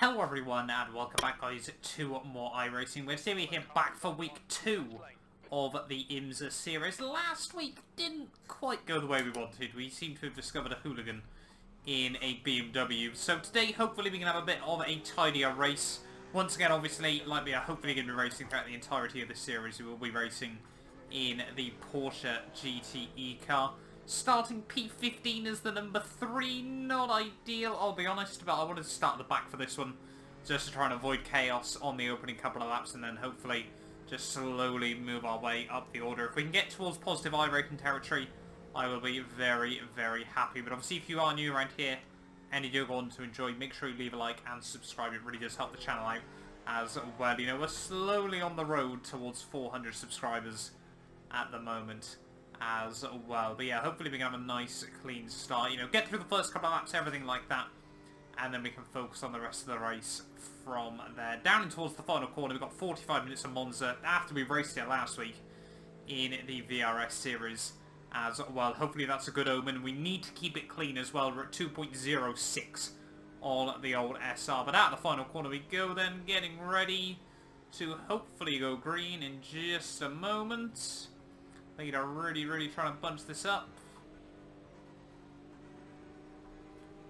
Hello everyone and welcome back guys to more iRacing. We're here back for week 2 of the IMSA series. Last week didn't quite go the way we wanted. We seem to have discovered a hooligan in a BMW. So today hopefully we can have a bit of a tidier race. Once again obviously like we are hopefully going to be racing throughout the entirety of this series. We will be racing in the Porsche GTE car. Starting P15 as the number 3, not ideal, I'll be honest, but I wanted to start at the back for this one, just to try and avoid chaos on the opening couple of laps, and then hopefully just slowly move our way up the order. If we can get towards positive iRacing territory, I will be very, very happy. But obviously if you are new around here, and you do go on to enjoy, make sure you leave a like and subscribe, it really does help the channel out as well. You know, we're slowly on the road towards 400 subscribers at the moment as well. But yeah, hopefully we can have a nice clean start, you know, get through the first couple of laps, everything like that, and then we can focus on the rest of the race from there. Down and towards the final corner, we've got 45 minutes of Monza after we raced it last week in the VRS series as well. Hopefully that's a good omen. We need to keep it clean as well. We're at 2.06 on the old SR, but out of the final corner we go then, getting ready to hopefully go green in just a moment. They are really trying to bunch this up.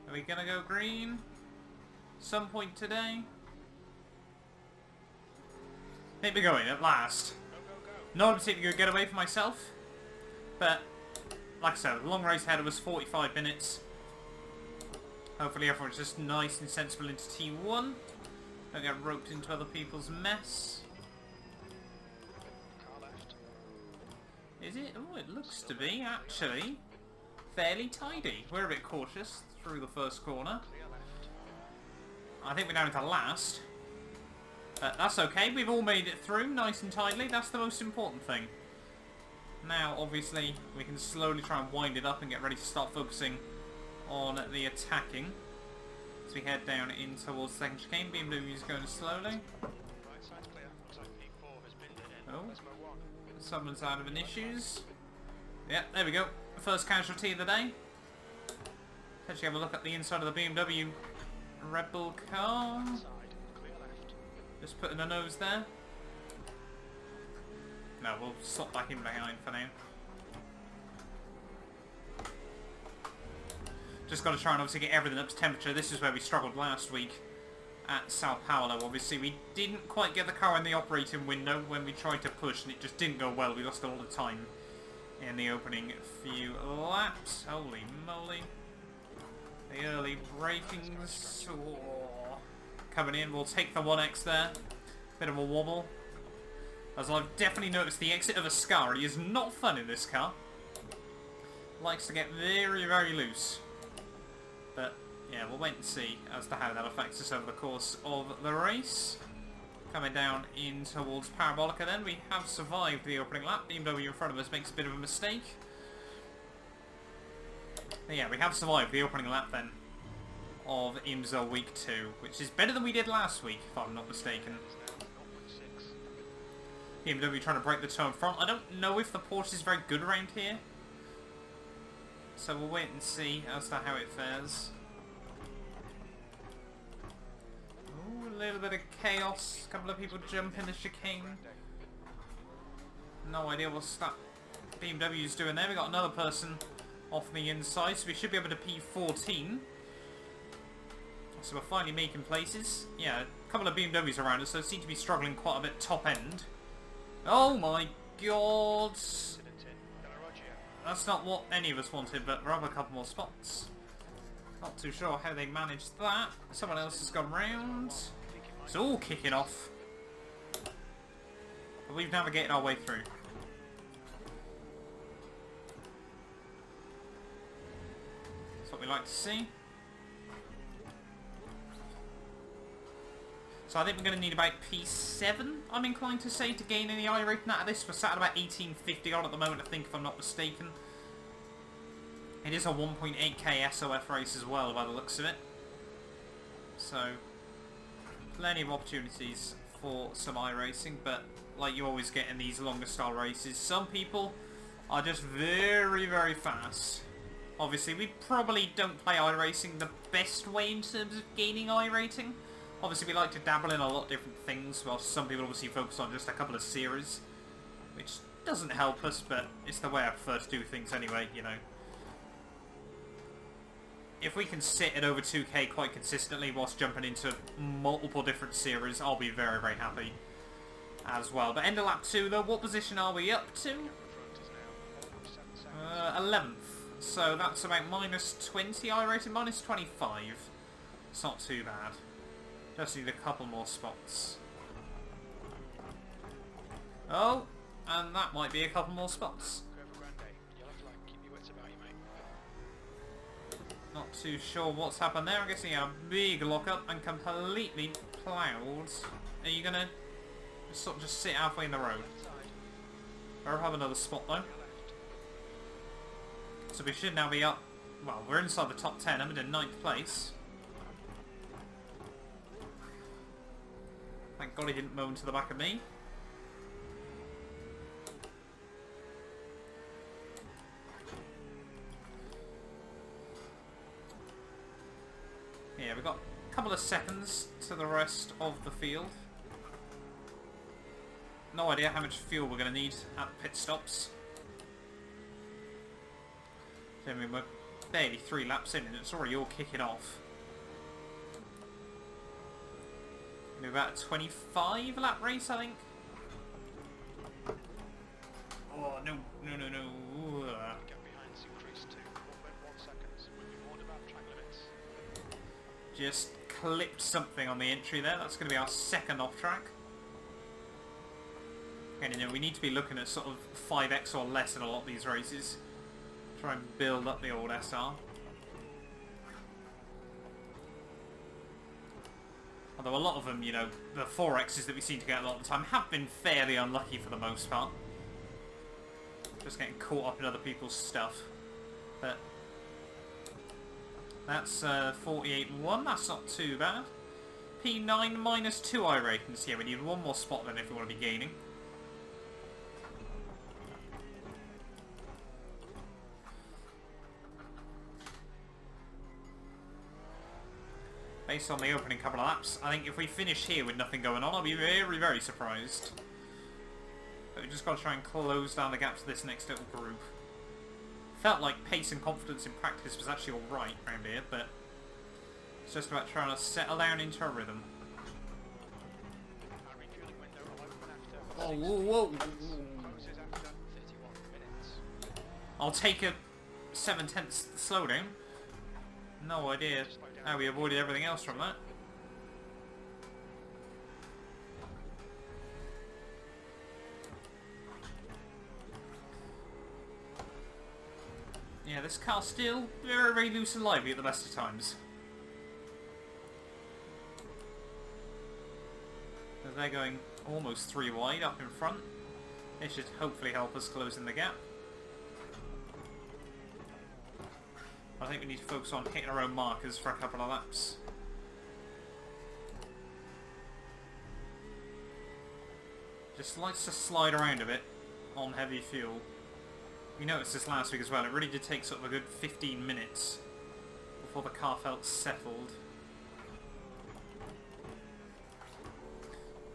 Are we gonna go green some point today? I think we're going at last. Not a particularly good getaway for myself, but like I said, the long race ahead of us, 45 minutes. Hopefully everyone's just nice and sensible into T1. Don't get roped into other people's mess. Is it? Oh, it looks to be, actually, fairly tidy. We're a bit cautious through the first corner. I think we're down to last. But that's okay. We've all made it through nice and tidily. That's the most important thing. Now, obviously, we can slowly try and wind it up and get ready to start focusing on the attacking. As we head down in towards the second chicane, BMW is going slowly. Oh. Someone's out of an issues. Yeah, there we go. First casualty of the day. Let's have a look at the inside of the BMW Red Bull car. Just putting a nose there. No, we'll slot back in behind for now. Just got to try and obviously get everything up to temperature. This is where we struggled last week at Sao Paulo. Obviously we didn't quite get the car in the operating window when we tried to push, and it just didn't go well. We lost all the time in the opening few laps. Holy moly. The early brakings. Oh. Coming in, we'll take the 1X there. Bit of a wobble. As I've definitely noticed, the exit of Ascari is not fun in this car. Likes to get very loose. But yeah, we'll wait and see as to how that affects us over the course of the race. Coming down in towards Parabolica then, we have survived the opening lap. BMW in front of us makes a bit of a mistake. But yeah, we have survived the opening lap then of IMSA week 2, which is better than we did last week, if I'm not mistaken. BMW trying to break the toe in front. I don't know if the Porsche is very good around here, so we'll wait and see as to how it fares. A little bit of chaos, a couple of people jump in the chicane. No idea what that BMW's doing there. We got another person off the inside, so we should be able to P14. So we're finally making places. Yeah, a couple of BMWs around us, so seem to be struggling quite a bit top end. Oh my god! That's not what any of us wanted, but we'll have a couple more spots. Not too sure how they managed that. Someone else has gone round. It's all kicking off. But we've navigated our way through. That's what we like to see. So I think we're going to need about P7, I'm inclined to say, to gain any iRating out of this. We're sat at about 1850 on at the moment, I think, if I'm not mistaken. It is a 1.8k SOF race as well, by the looks of it. So, plenty of opportunities for some iRacing, but like you always get in these longer style races, some people are just very fast. Obviously, we probably don't play iRacing the best way in terms of gaining iRating. Obviously, we like to dabble in a lot of different things, while some people obviously focus on just a couple of series, which doesn't help us, but it's the way I prefer to do things anyway, you know. If we can sit at over 2k quite consistently whilst jumping into multiple different series, I'll be very, very happy as well. But end of lap 2 though, what position are we up to? 11th. So that's about minus 20, I rated, minus 25. It's not too bad. Just need a couple more spots. Oh, and that might be a couple more spots. Not too sure what's happened there. I'm guessing a big lockup and completely ploughed. Are you gonna sort of just sit halfway in the road? Or have another spot though. So we should now be up. Well, we're inside the top 10. I'm in 9th place. Thank God he didn't mow into the back of me. Yeah, we've got a couple of seconds to the rest of the field. No idea how much fuel we're going to need at pit stops. I mean, we're barely 3 laps in and it's already all kicking off. We're about a 25 lap race, I think. Oh, no, no, no, no. Just clipped something on the entry there. That's going to be our second off track. And you know, we need to be looking at sort of 5x or less in a lot of these races. Try and build up the old SR. Although a lot of them, you know, the 4x's that we seem to get a lot of the time have been fairly unlucky for the most part. Just getting caught up in other people's stuff. But that's 48.1, that's not too bad. P9 minus 2 I ratings. Yeah, we need one more spot then if we want to be gaining. Based on the opening couple of laps, I think if we finish here with nothing going on, I'll be very, very surprised. But we just got to try and close down the gap to this next little group. Felt like pace and confidence in practice was actually alright around here, but it's just about trying to settle down into a rhythm. Oh, whoa, whoa. I'll take a 7/10 slowdown. No idea how we avoided everything else from that. Yeah, this car's still very, very loose and lively at the best of times. As they're going almost 3 wide up in front. They should hopefully help us close in the gap. I think we need to focus on hitting our own markers for a couple of laps. Just likes to slide around a bit on heavy fuel. We noticed this last week as well. It really did take sort of a good 15 minutes before the car felt settled.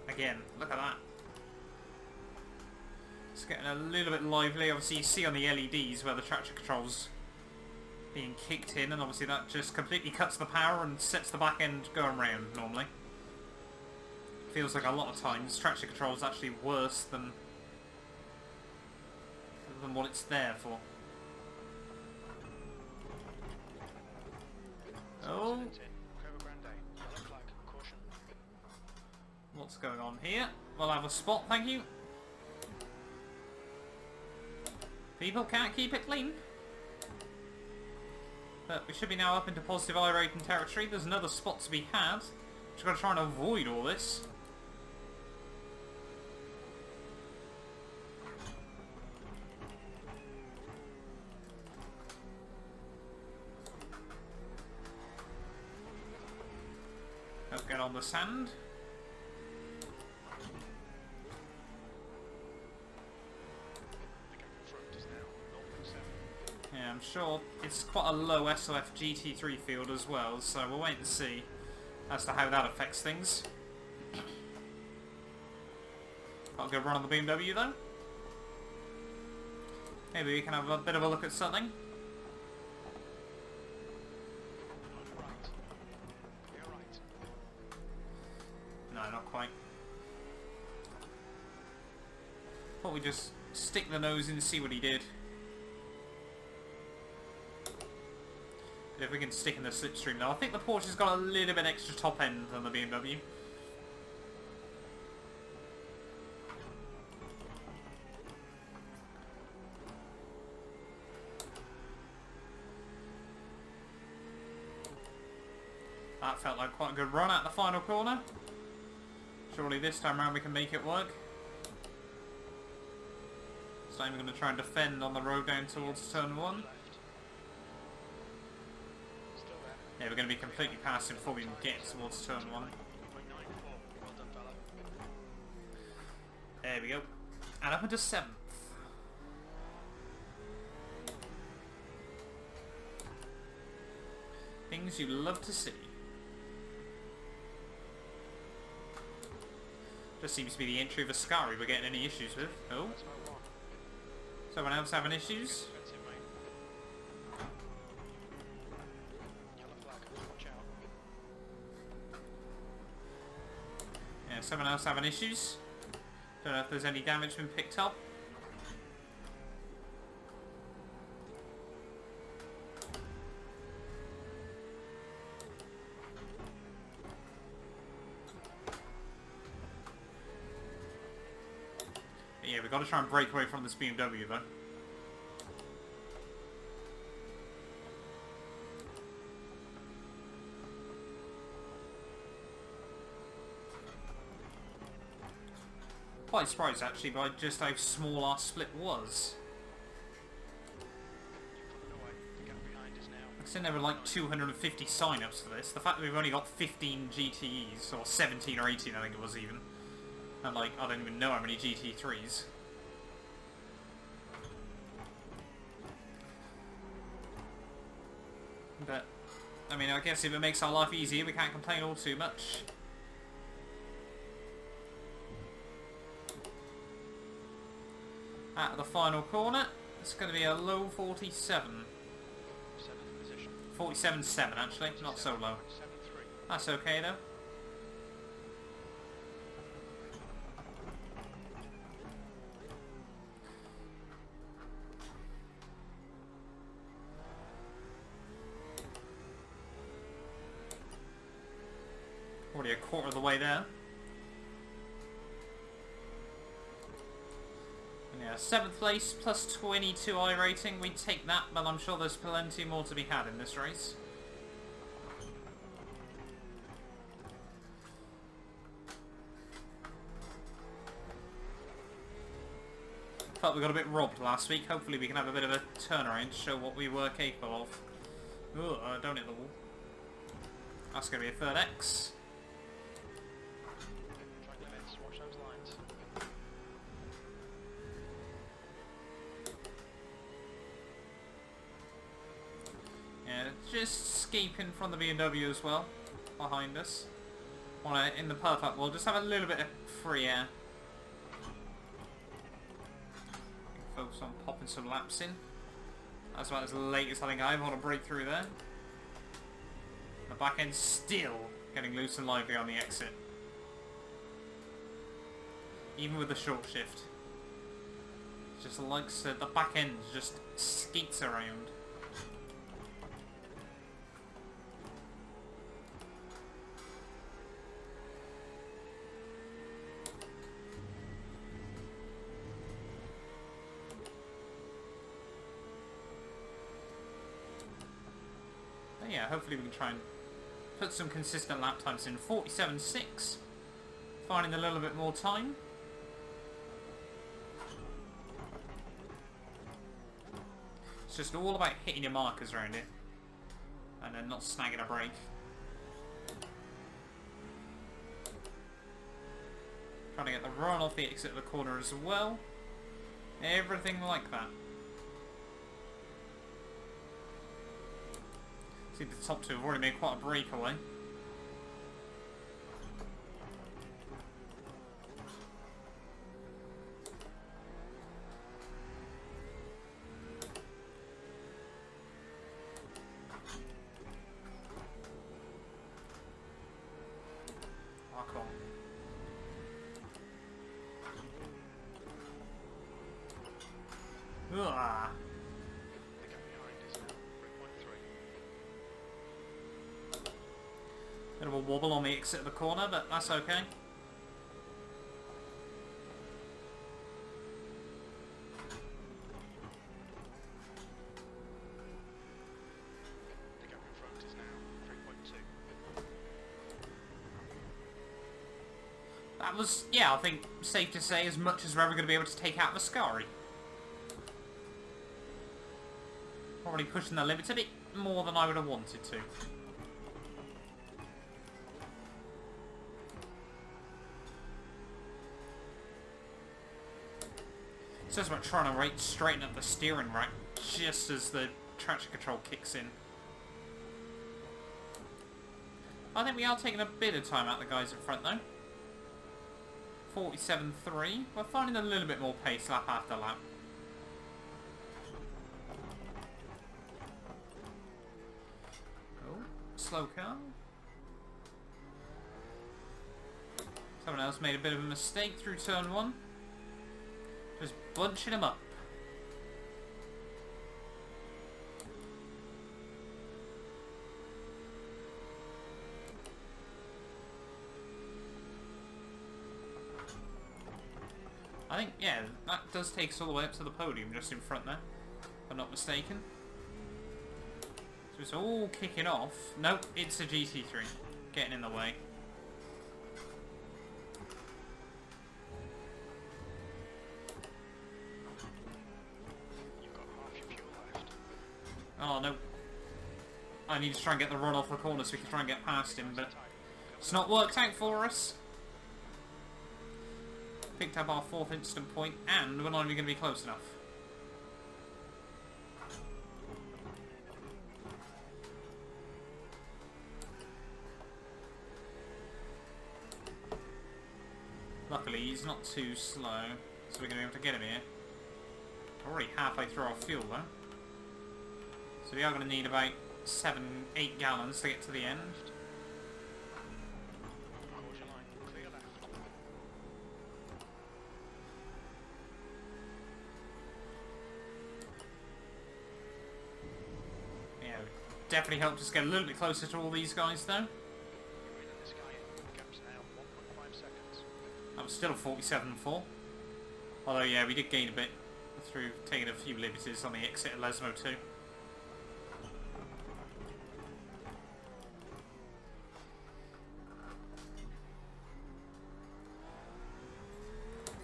Again, look at that. It's getting a little bit lively. Obviously you see on the LEDs where the traction control's being kicked in, and obviously that just completely cuts the power and sets the back end going round normally. Feels like a lot of times traction control is actually worse than what it's there for. Oh, what's going on here? We'll have a spot, thank you. People can't keep it clean. But we should be now up into positive I rating territory. There's another spot to be had. Just got to try and avoid all this. Don't get on the sand. Yeah, I'm sure it's quite a low SLF GT3 field as well, so we'll wait and see. as to how that affects things. Got a good run on the BMW though. Maybe we can have a bit of a look at something. No, not quite. Thought we'd just stick the nose in and see what he did. If we can stick in the slipstream now. I think the Porsche's got a little bit extra top end than the BMW. That felt like quite a good run at the final corner. Surely this time around we can make it work. This time we're going to try and defend on the road down towards turn 1. Yeah, we're going to be completely past him before we even get towards turn 1. There we go. And up into 7th. Things you love to see. Just seems to be the entry of Ascari we're getting any issues with. Oh. Someone else having issues? Yeah, someone else having issues. Don't know if there's any damage been picked up. But yeah, we've got to try and break away from this BMW though. Quite surprised actually by just how small our split was. I said there were like 250 sign-ups for this. The fact that we've only got 15 GTEs, or 17 or 18 I think it was even. And like, I don't even know how many GT3s. But, I mean, I guess if it makes our life easier, we can't complain all too much. At the final corner, it's going to be a low 47. 47.7 actually, not so low. That's okay though. Already a quarter of the way there. Yeah, 7th place plus 22 iRating. We take that, but I'm sure there's plenty more to be had in this race. Felt we got a bit robbed last week. Hopefully we can have a bit of a turnaround to show what we were capable of. Ooh, don't hit the wall. That's going to be a third X. Just escaping from the BMW as well, behind us. In the perfect world, just have a little bit of free air. Focus on popping some laps in. That's about as late as I think I want to break through there. The back end still getting loose and lively on the exit. Even with the short shift. Just likes the back end just skeets around. Yeah, hopefully we can try and put some consistent lap times in. 47.6. Finding a little bit more time. It's just all about hitting your markers around it. And then not snagging a break. Trying to get the run off the exit of the corner as well. Everything like that. See, the top two have already made quite a breakaway. Ugh. Bit of a wobble on the exit of the corner, but that's okay. That was, yeah, I think safe to say as much as we're ever going to be able to take out Mascari. Probably pushing the limits a bit more than I would have wanted to. It's just about trying to straighten up the steering rack just as the traction control kicks in. I think we are taking a bit of time out of the guys in front though. 47.3. We're finding a little bit more pace lap after lap. Oh, slow car. Someone else made a bit of a mistake through turn 1. Just bunching them up. I think, yeah, that does take us all the way up to the podium just in front there, if I'm not mistaken. So it's all kicking off. Nope, it's a GT3 getting in the way. Oh no. I need to try and get the run off the corner so we can try and get past him, but it's not worked out for us. Picked up our 4th instant point, and we're not even going to be close enough. Luckily, he's not too slow, so we're going to be able to get him here. We're already halfway through our fuel, though. So we are going to need about 7-8 gallons to get to the end. Definitely helped us get a little bit closer to all these guys, though. That was still a 47.4. Although, yeah, we did gain a bit through taking a few liberties on the exit of Lesmo too.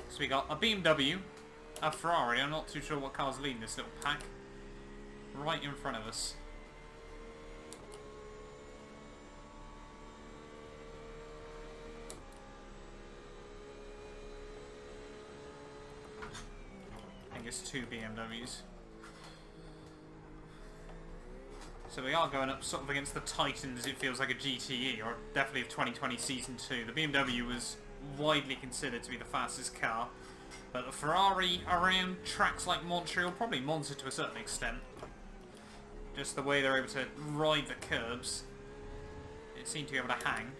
So we got a BMW, a Ferrari, I'm not too sure what car's leading this little pack, right in front of us. It's 2 BMWs. So we are going up sort of against the Titans, it feels like a GTE, or definitely a 2020 Season 2. The BMW was widely considered to be the fastest car, but the Ferrari around tracks like Montreal, probably Monza to a certain extent, just the way they're able to ride the curbs, it seemed to be able to hang.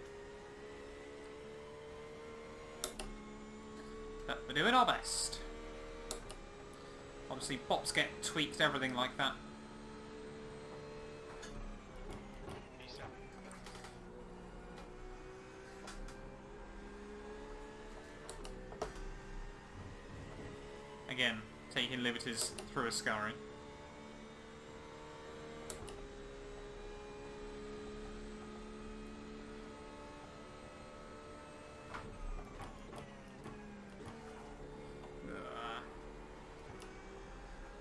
But we're doing our best. Obviously, bops get tweaked, everything like that. Again, taking liberties through Ascari.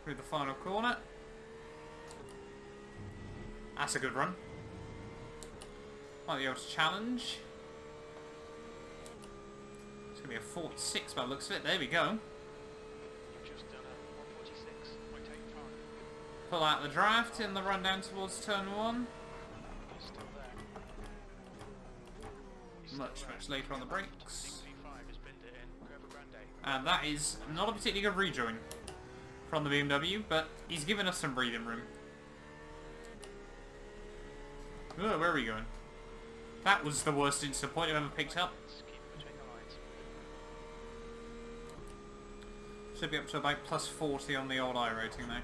Through the final corner. That's a good run. Might be able to challenge. It's going to be a 46 by the looks of it. There we go. Pull out the draft in the run down towards turn 1. Much later on the brakes. And that is not a particularly good rejoin from the BMW, but he's given us some breathing room. Oh, where are we going? That was the worst instant point I've ever picked up. Should be up to about plus 40 on the old iRacing now.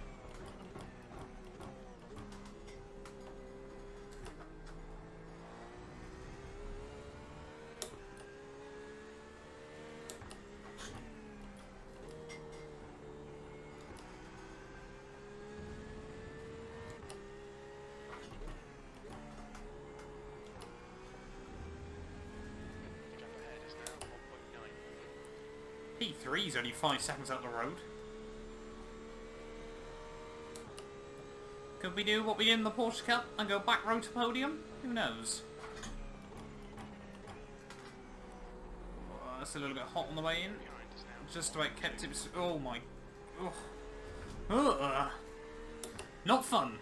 P3 is only 5 seconds up the road. Could we do what we did in the Porsche Cup and go back road to podium? Who knows? Oh, that's a little bit hot on the way in. Just about kept it. Oh my. Oh. Not fun.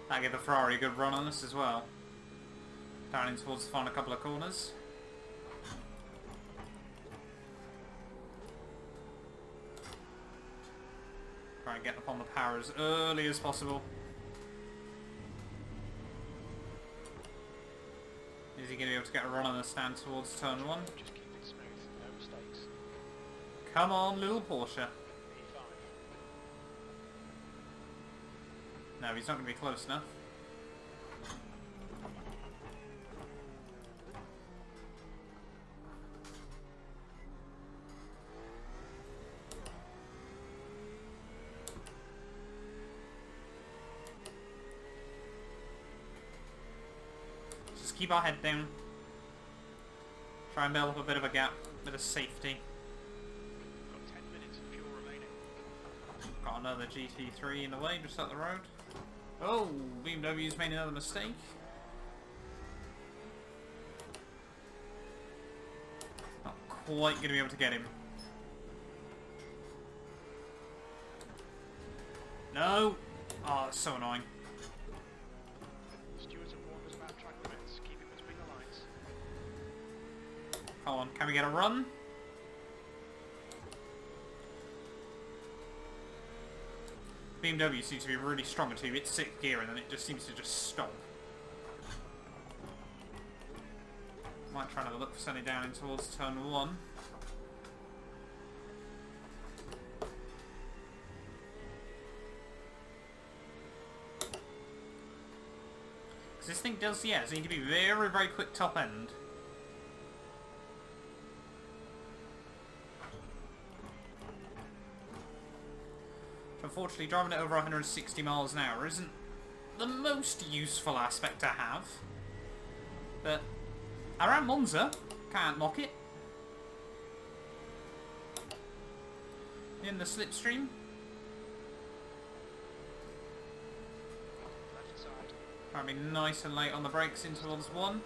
That gave the Ferrari a good run on us as well. Down in towards the final couple of corners. Try and get up on the power as early as possible. Is he going to be able to get a run on the stand towards turn 1? Just keep it smooth, no mistakes. Come on, little Porsche. No, he's not going to be close enough. Keep our head down. Try and build up a bit of a gap, a bit of safety. Got 10 minutes of fuel remaining. Got another GT3 in the way, just up the road. Oh, BMW's made another mistake. Not quite going to be able to get him. No! Oh, that's so annoying. Come on, can we get a run? BMW seems to be really strong until you hit 6th gear and then it just seems to just stop. Might try another look for sending down in towards turn 1. Because this thing does, yeah, it needs to be very, very quick top end. Unfortunately, driving it over 160 miles an hour isn't the most useful aspect to have. But around Monza, can't knock it. In the slipstream. Try and be nice and late on the brakes in towards 1.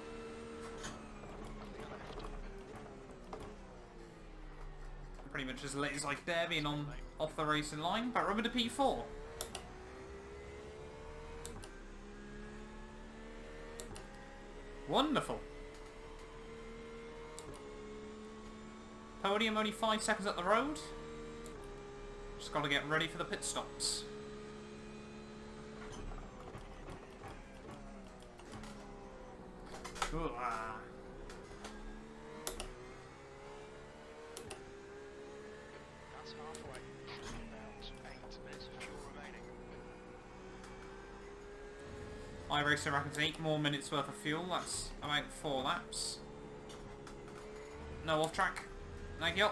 Pretty much as late as I dare, being on off the racing line. Back rubber to P4. Wonderful. Podium only 5 seconds up the road. Just got to get ready for the pit stops. Ooh, ah. iRacing reckons 8 more minutes worth of fuel. That's about 4 laps. No off track. Thank you.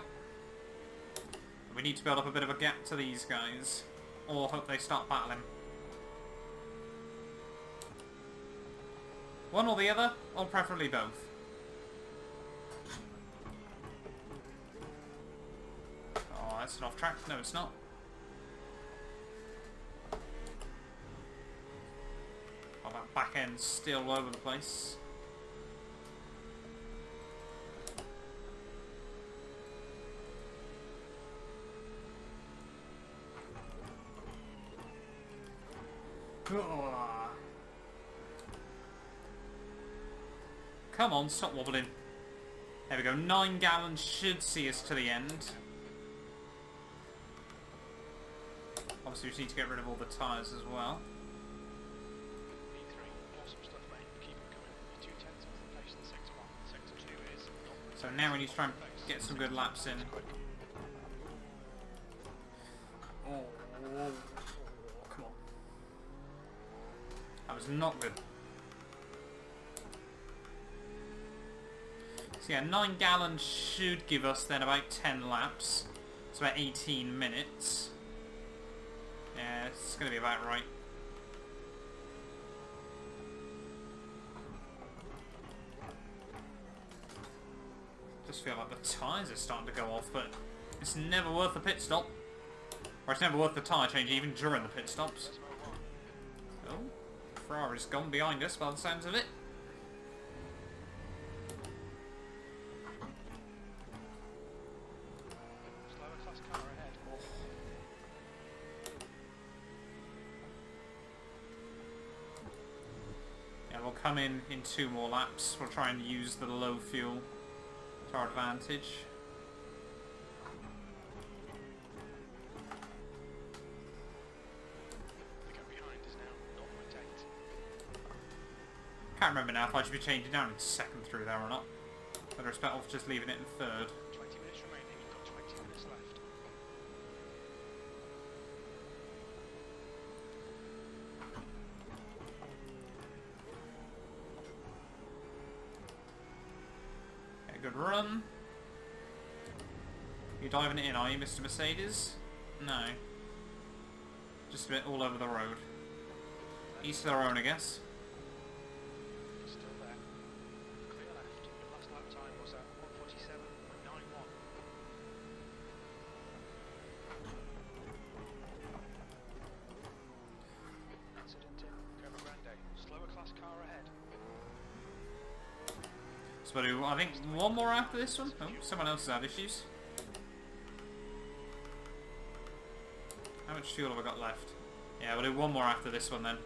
We need to build up a bit of a gap to these guys, or hope they start battling. One or the other, or preferably both. Oh, that's an off track. No, it's not. Oh, that back end's still all over the place. Oh. Come on, stop wobbling. There we go, 9 gallons should see us to the end. Obviously we just need to get rid of all the tyres as well. So now we need to try and get some good laps in. Oh, come on. That was not good. So yeah, 9 gallons should give us then about 10 laps. It's about 18 minutes. Yeah, it's going to be about right. Just feel like the tyres are starting to go off, but it's never worth the pit stop. Or it's never worth the tyre change even during the pit stops. Oh, Ferrari's gone behind us by the sounds of it. Slower class car ahead. Yeah, we'll come in 2 more laps. We'll try and use the low fuel to our advantage. The gap behind is now 0.8. Can't remember now if I should be changing down into second through there or not. Whether it's better off just leaving it in third. 20 minutes remaining, you've got 20 minutes left. Okay, good run. You diving it in, are you, Mr. Mercedes? No. Just a bit all over the road. Each to their own, I guess. Still there. Clear left. Your last lap time was at 1:47.91. Incident in Curva Grande. Slower class car ahead. So we'll do, I think, 1 more after this one. Oh, someone else has had issues. How much fuel have I got left? Yeah, we'll do 1 more after this one then.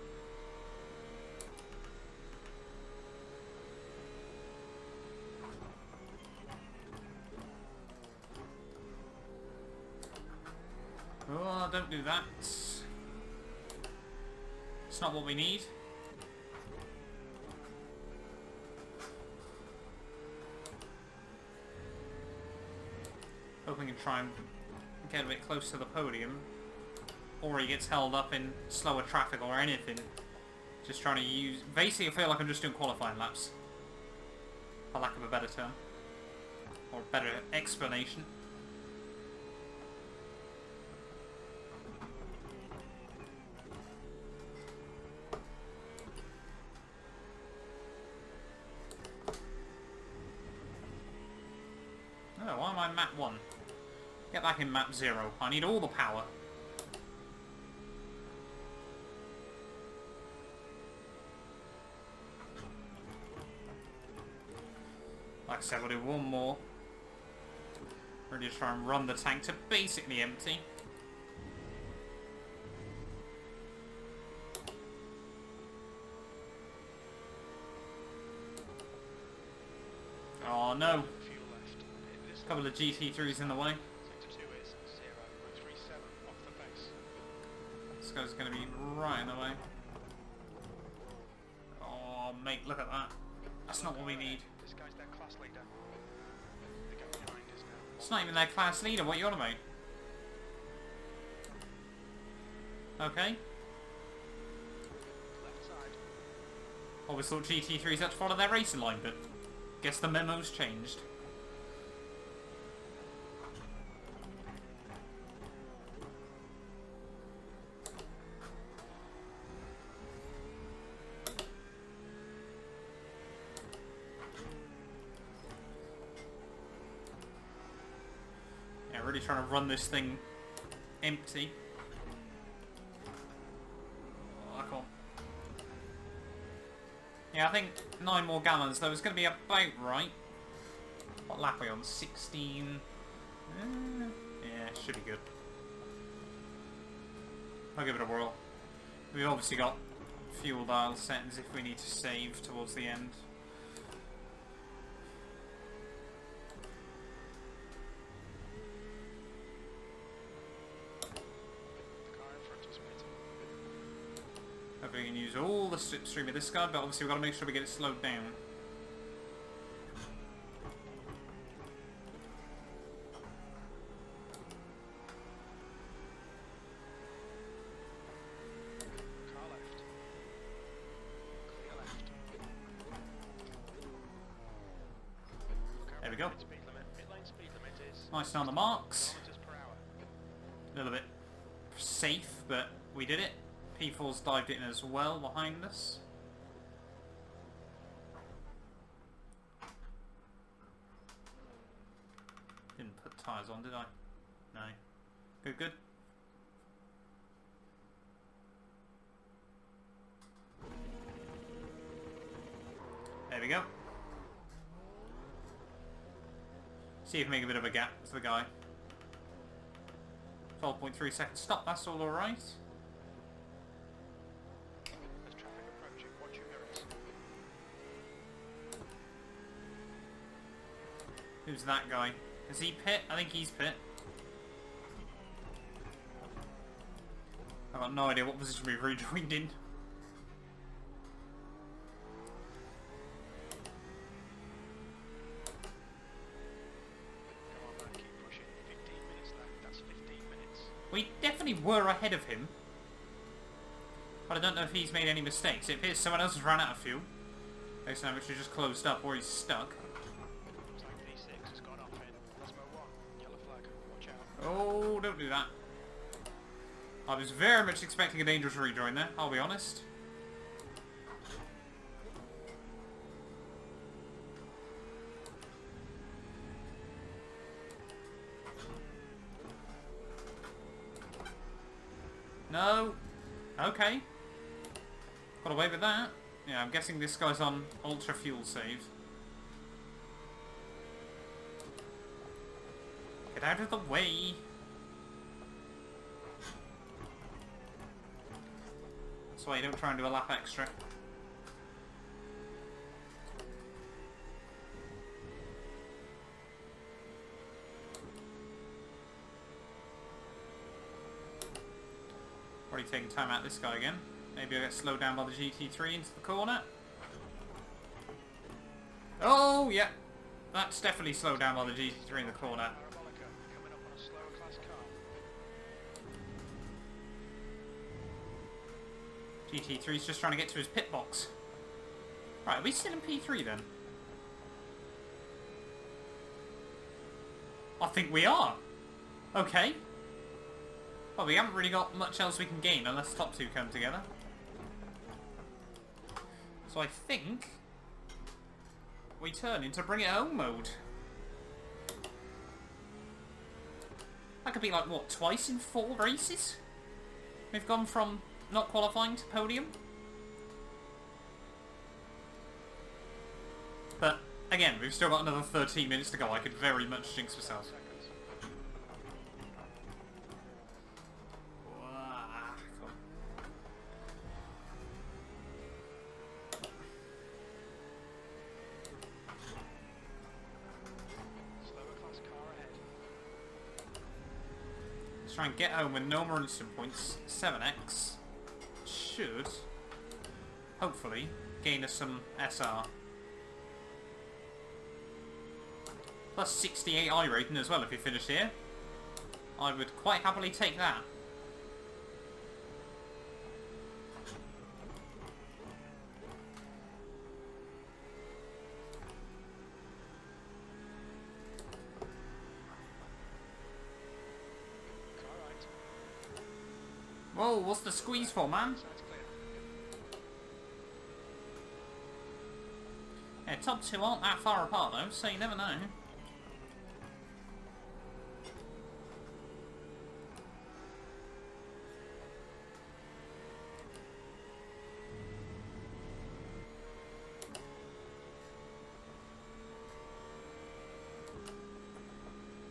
Oh, don't do that. It's not what we need. Hoping we can try and get a bit close to the podium. Or he gets held up in slower traffic or anything. Just trying to use... Basically, I feel like I'm just doing qualifying laps. For lack of a better term. Or a better explanation. Oh, why am I map 1? Get back in map 0. I need all the power. Like I said, we'll do 1 more. Really try and run the tank to basically empty. Oh no! Fuel left. A couple of GT3s in the way. Sector 2 is 0.37 off the pace. This guy's going to be right in the way. Oh mate, look at that. That's not what we need. This guy's their class leader. The gap behind is now. It's not even their class leader, what are you on about? Okay. Left side. Always thought GT3s had to follow their racing line, but guess the memo's changed. Yeah, really trying to run this thing empty. Oh, I can't. Yeah, I think 9 more gallons, though, is going to be about right. What lap are we on? 16? Yeah, should be good. I'll give it a whirl. We've obviously got fuel dial settings if we need to save towards the end. The car in front is waiting. Hopefully we can use all the slipstream of this guy, but obviously we've got to make sure we get it slowed down. we go. Speed limit. Pit lane speed limit is Nice on the marks. kilometers per hour. A little bit safe, but we did it. P4's dived in as well behind us. Didn't put tyres on, did I? No. Good, good. There we go. See if we make a bit of a gap to the guy. 12.3 seconds stop, that's all alright. There's traffic approaching. Watch your mirrors. Who's that guy? Is he pit? I think he's pit. I've got no idea what position we've rejoined in. Come on, man, keep pushing. 15 minutes left. That's 15 minutes. We definitely were ahead of him. But I don't know if he's made any mistakes. It appears someone else has run out of fuel. Based on which is just closed up or he's stuck. Looks like P6 has gone off in. Osmo 1. Yellow flag. Watch out. Oh, don't do that. I was very much expecting a dangerous rejoin there, I'll be honest. No. Okay. Got away with that. Yeah, I'm guessing this guy's on ultra fuel save. Get out of the way. That's why you don't try and do a lap extra. Probably taking time out this guy again. Maybe I'll get slowed down by the GT3 into the corner. Oh, yeah. That's definitely slowed down by the GT3 in the corner. Parabolica coming up on a slower class car. GT3's just trying to get to his pit box. Right, are we still in P3 then? I think we are. Okay. Well, we haven't really got much else we can gain unless the top two come together. So I think we turn into bring it home mode. That could be like, what, twice in 4 races? We've gone from not qualifying to podium. But, again, we've still got another 13 minutes to go. I could very much jinx myself. Try and get home with no more instant points. 7x should hopefully gain us some SR. Plus 68 I rating as well if we finish here. I would quite happily take that. Whoa, what's the squeeze for, man? Yeah, top two aren't that far apart though, so you never know.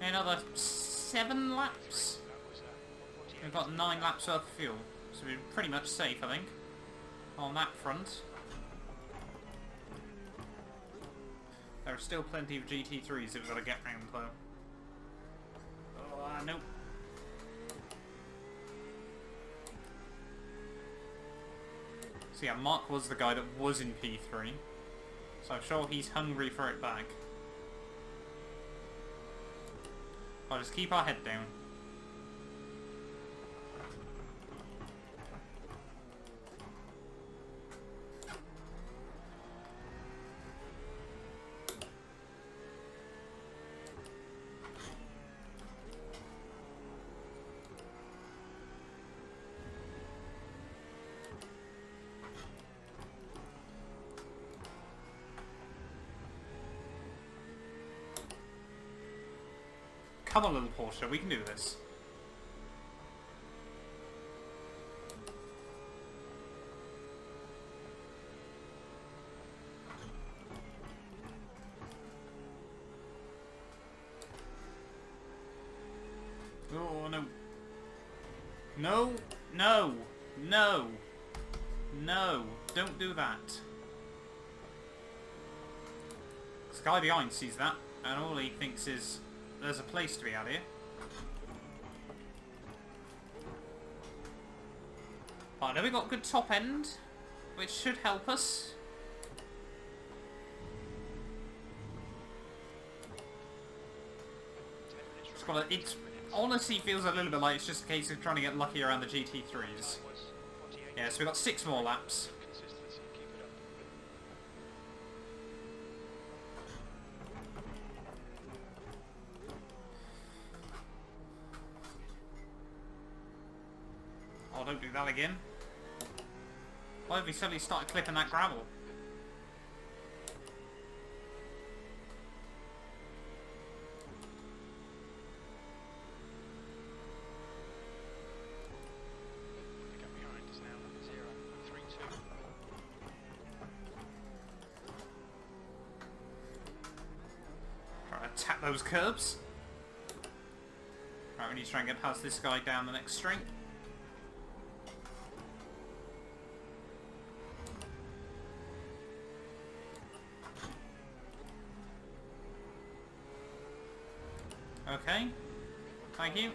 Another 7 laps. We've got 9 laps worth of fuel, so we're pretty much safe, I think, on that front. There are still plenty of GT3s that we've got to get round, though. Oh, nope. So yeah, Mark was the guy that was in P3, so I'm sure he's hungry for it back. I'll just keep our head down. Come on, little Porsche, we can do this. Oh, no. No, no, no, no, don't do that. This guy behind sees that, and all he thinks is, there's a place to be out here. Oh, now we got good top end, which should help us. It honestly feels a little bit like it's just a case of trying to get lucky around the GT3s. Yeah, so we've got 6 more laps. Oh, don't do that again. Why have we suddenly started clipping that gravel? Tap those curbs. Right, we need to try and get past this guy down the next straight. Okay. Thank you.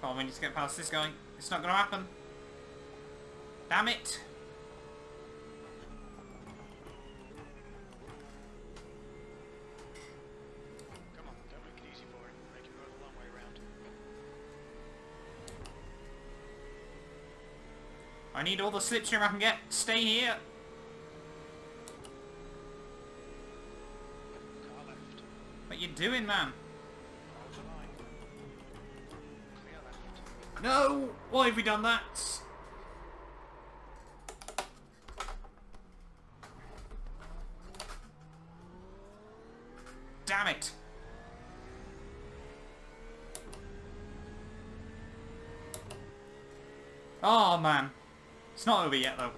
Come on, we need to get past this guy. It's not going to happen. Damn it. I need all the slipstream I can get. Stay here. What you doing, man? No! Why have we done that? Damn it! Oh, man. It's not over yet, though.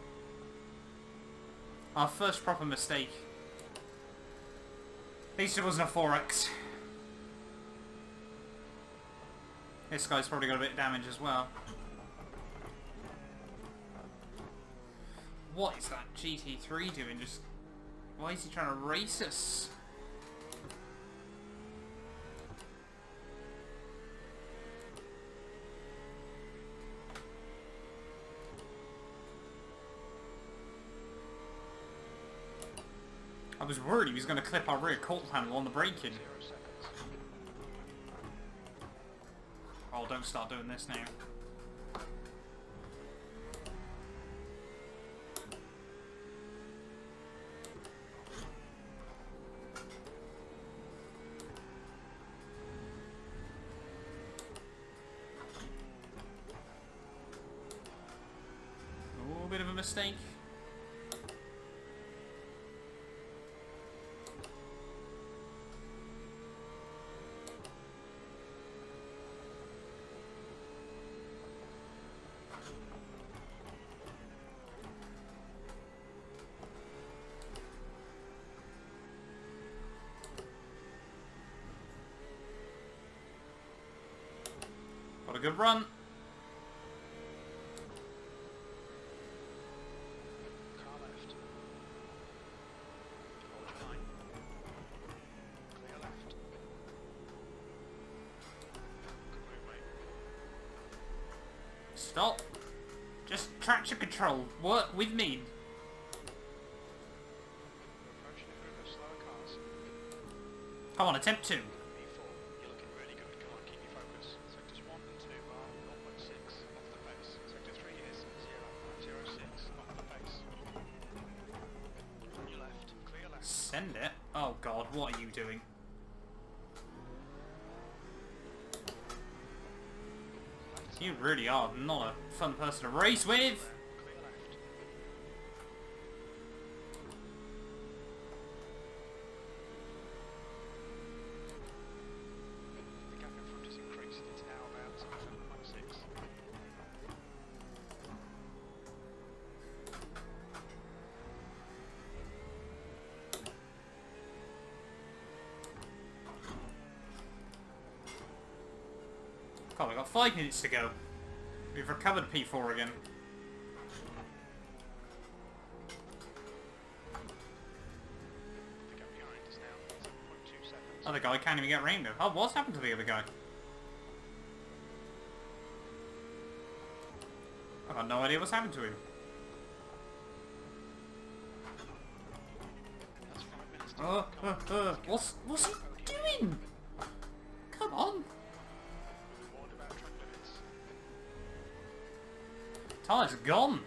Our first proper mistake. At least it wasn't a 4X. This guy's probably got a bit of damage as well. What is that GT3 doing? Just... why is he trying to race us? I was worried he was going to clip our rear quarter panel on the braking. Oh, don't start doing this now. Oh, bit of a mistake. What a good run. Car left. Hold your line. Clear left. Good move, mate. Stop. Just traction control. Work with me. We're approaching a group of slower cars. Come on, attempt 2. P4. You're looking really good. Come on, keep your focus. Sectors 1 and 2 are 0.6 off the pace. Sector 3 is 0.06 off the pace. On your left. Clear left. Send it? Oh god, what are you doing? You really are not a fun person to race with! Clear left. God, we've got 5 minutes to go. We've recovered P4 again. The gap behind is now 7.2 seconds. Other guy can't even get rained. Oh, what's happened to the other guy? I've got no idea what's happened to him. That's 5 minutes to What's he doing? Come on. warned about track limits. Tyler's gone.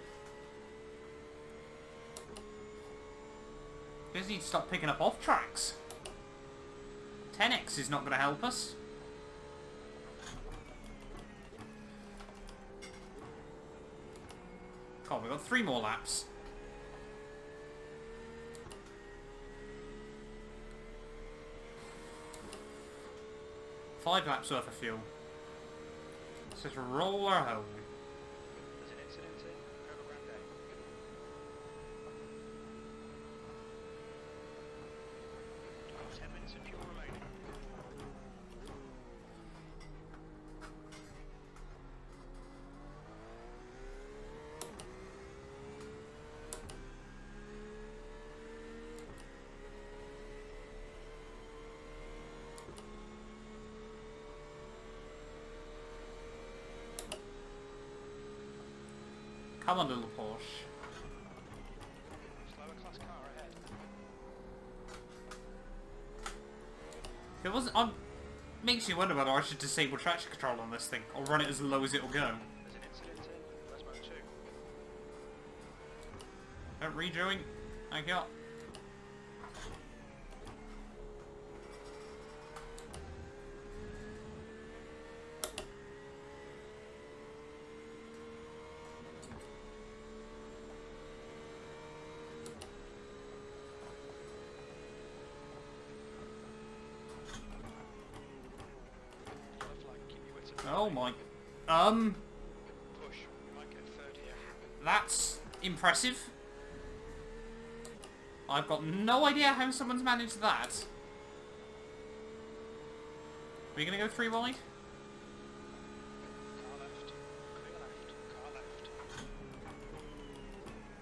He just need to stop picking up off tracks. 10x is not going to help us. God, we've got 3 more laps. Five laps worth of fuel. Let's just roll her home. There's an incident in Rio Grande. Oh, 10 minutes of fuel remaining. Come on, little Porsche. Slower class car ahead. It wasn't. Makes you wonder whether I should disable traction control on this thing or run it as low as it'll go. There's an incident in Lesmo 2. Rejoin. Thank you. Yellow flag, keep your wits about. Oh my. Push, you might get third here. That's impressive. I've got no idea how someone's managed that. Are we gonna go 3 wide? Car left, clear left, car left.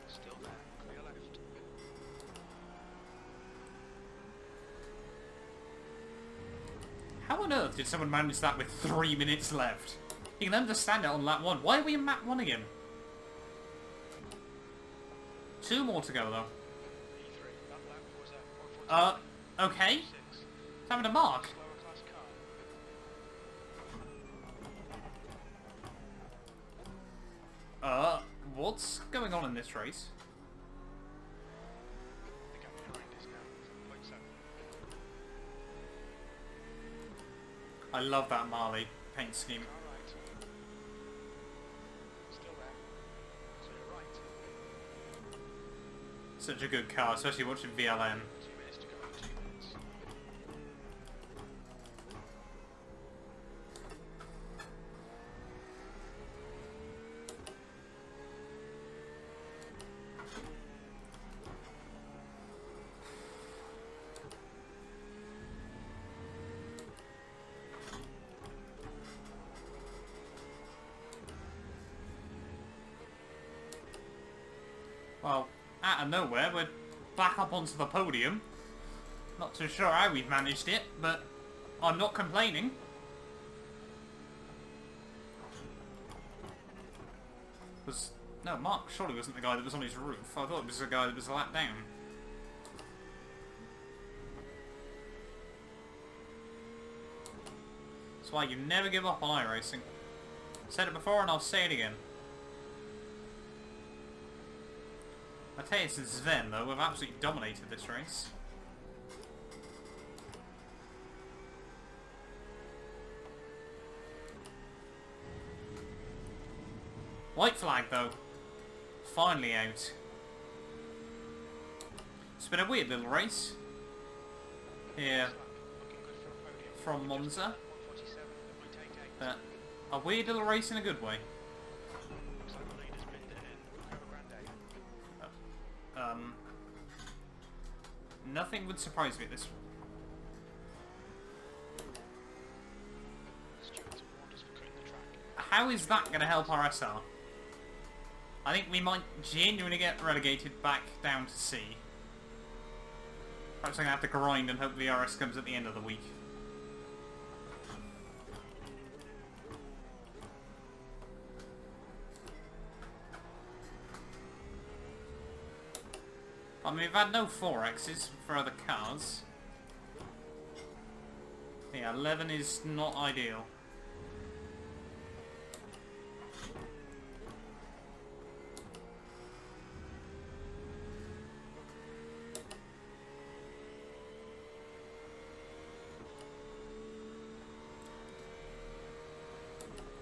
Still there, clear left. How on earth did someone manage that with 3 minutes left? You can understand it on lap 1. Why are we in lap 1 again? 2 more to go though. P3, that lap was at 1:40. Okay. 6. It's having a mark. Slower class car. What's going on in this race? The gap behind is now 7.7. I love that Marley paint scheme. Car right. Still there. To your right. Such a good car, especially watching VLN. 2 minutes to go. 2 minutes. Well, out of nowhere, we're back up onto the podium. Not too sure how we've managed it, but I'm not complaining. No, Mark surely wasn't the guy that was on his roof. I thought it was the guy that was a lap down. That's why you never give up on iRacing. Said it before and I'll say it again. Matthias and Sven, though, have absolutely dominated this race. White flag, though. Finally out. It's been a weird little race. Here Looking good for a podium. from Monza. 1:47, might take 8. But a weird little race in a good way. Looks like the leader's been in Rio Grande. Nothing would surprise me at this one. The stewards have warned us for cutting the How is that going to help our SR? I think we might genuinely get relegated back down to C. Perhaps I'm going to have to grind and hope the RS comes at the end of the week. I mean, we've had no 4Xs for other cars. Yeah, 11 is not ideal.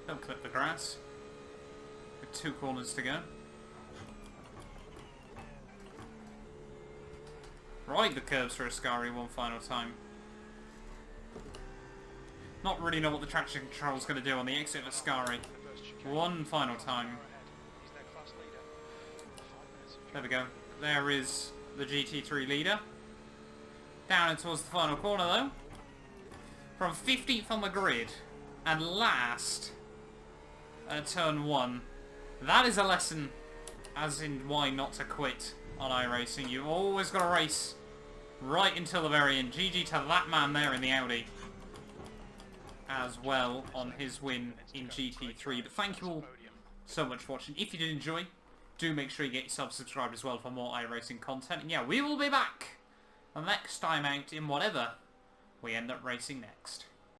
Don't clip the grass. With 2 corners to go. Ride the curves for Ascari one final time. Not really know what the traction control is going to do on the exit of Ascari. One final time. There we go. There is the GT3 leader. Down and towards the final corner though. From 15th on the grid and last at turn 1. That is a lesson as in why not to quit on iRacing. You always got to race right until the very end. GG to that man there in the Audi as well on his win in GT3. But thank you all so much for watching. If you did enjoy, do make sure you get yourself subscribed as well for more iRacing content. And yeah, we will be back the next time out in whatever we end up racing next.